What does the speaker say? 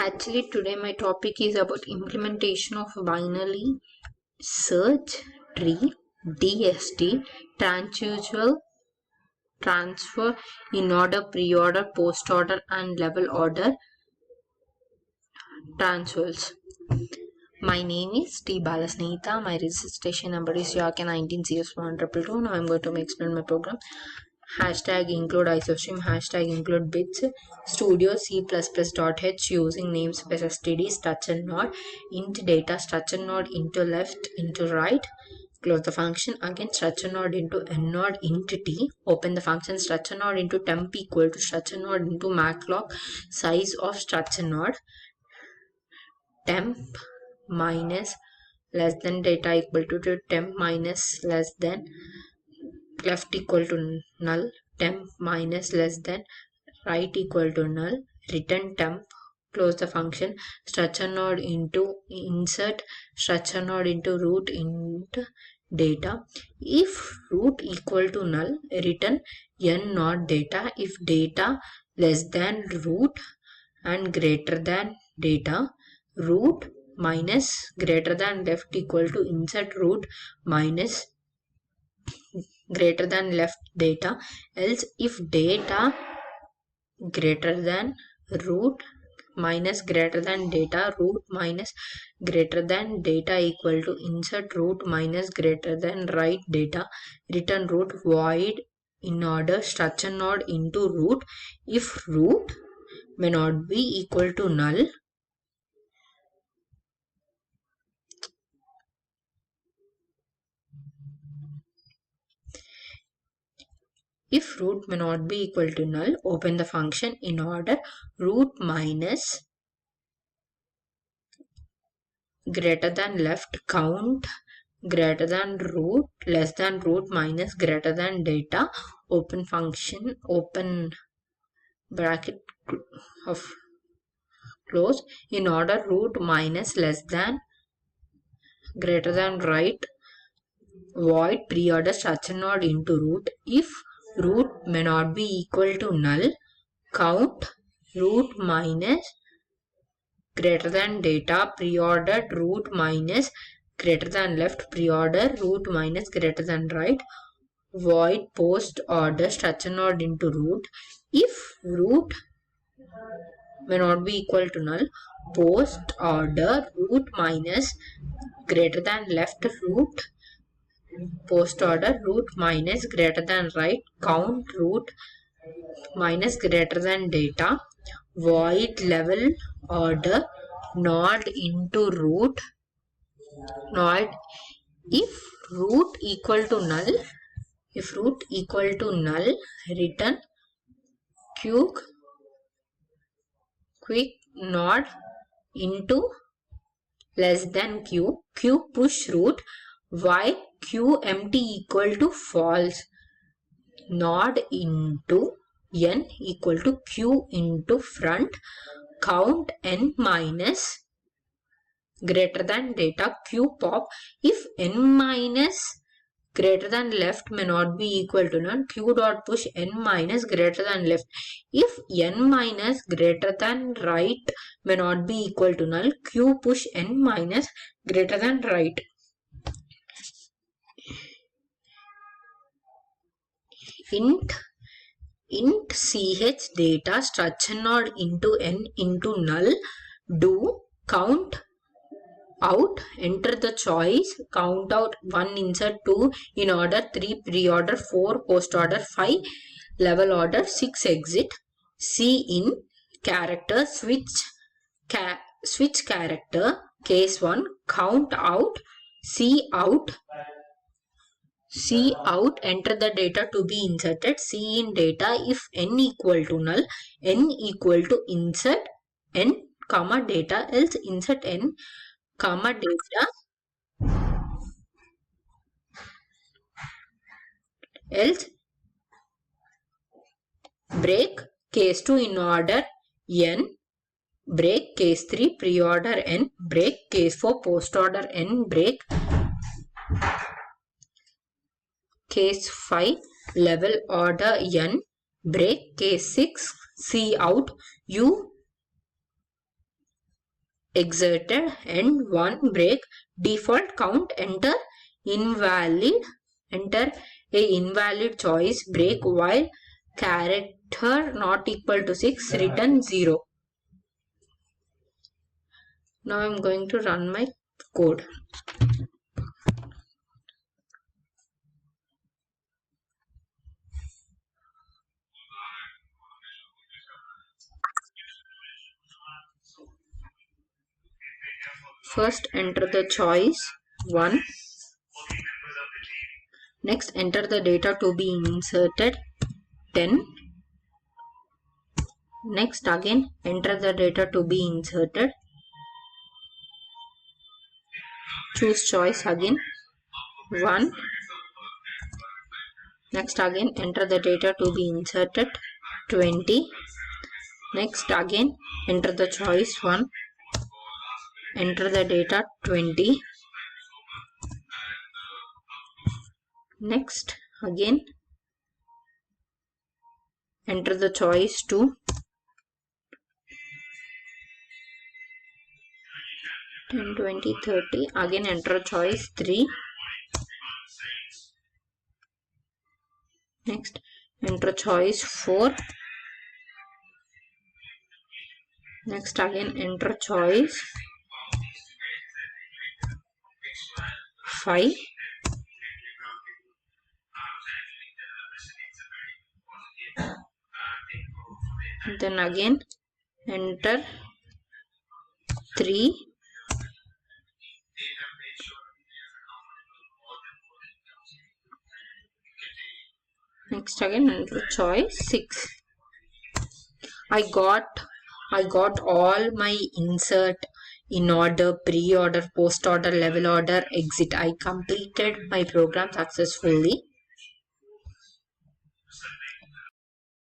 Actually, today my topic is about implementation of binary search tree, DST, transusual transfer in order, pre-order, post-order and level order transfers. My name is T.Bala Snehitha. My registration number is YAK 19CS1222. Now I'm going to explain my program. Hashtag include isostream, hashtag include bits, studio C++.h using namespace std, structure node, int data, structure node into left, into right, close the function, again structure node into n node int t, open the function, structure node into temp equal to structure node into maclog, size of structure node, temp minus less than data equal to temp minus less than left equal to null, temp minus less than right equal to null, return temp, close the function, structure node into insert, structure node into root into data. If root equal to null, return n not data. If data less than root and greater than data, root minus greater than left equal to insert root minus greater than left data, else if data greater than root minus greater than data, root minus greater than data equal to insert root minus greater than right data, return root void in order structure node into root. If root may not be equal to null, if root may not be equal to null, open the function in order root minus greater than left count greater than root less than root minus greater than data, open function, open bracket of close, in order root minus less than greater than right void pre-order structure node into root. If root may not be equal to null, count root minus greater than data pre-ordered root minus greater than left pre-order root minus greater than right void post order structure node into root. If root may not be equal to null, post order root minus greater than left root post order root minus greater than right count root minus greater than data void level order node into root node. If root equal to null, return quick node into less than q push root while q empty equal to false, node into n equal to q into front, count n minus greater than data q pop. If n minus greater than left may not be equal to none, q dot push n minus greater than left. If n minus greater than right may not be equal to null, q push n minus greater than right. int ch data structure node into n into null, do count out, enter the choice, count out 1 insert 2 in order, 3 pre-order, 4 post-order, 5 level order, 6 exit, C in character, switch character, case 1, count out, C out, enter the data to be inserted, C in data, if n equal to null, n equal to insert n comma data, else insert n comma data, else break case 2 in order n, break case 3 pre-order n, break case 4 post-order n, break case 5 level order n, break case 6 C out, U exerted, and 1 break. Default count, enter invalid, enter a invalid choice break while character not equal to 6, return 0. Now I'm going to run my code. First enter the choice 1. Next enter the data to be inserted 10. Next again enter the data to be inserted. Choose choice again 1. Next again enter the data to be inserted 20. Next again enter the choice 1. Enter the data 20. Next again enter the choice 2. 10, 20, 30. Again enter choice 3. Next enter choice 4. Next again enter choice 5. Then again enter 3. Next again enter choice 6. I got all my insert in order, pre-order, post-order, level order, exit. I completed my program successfully.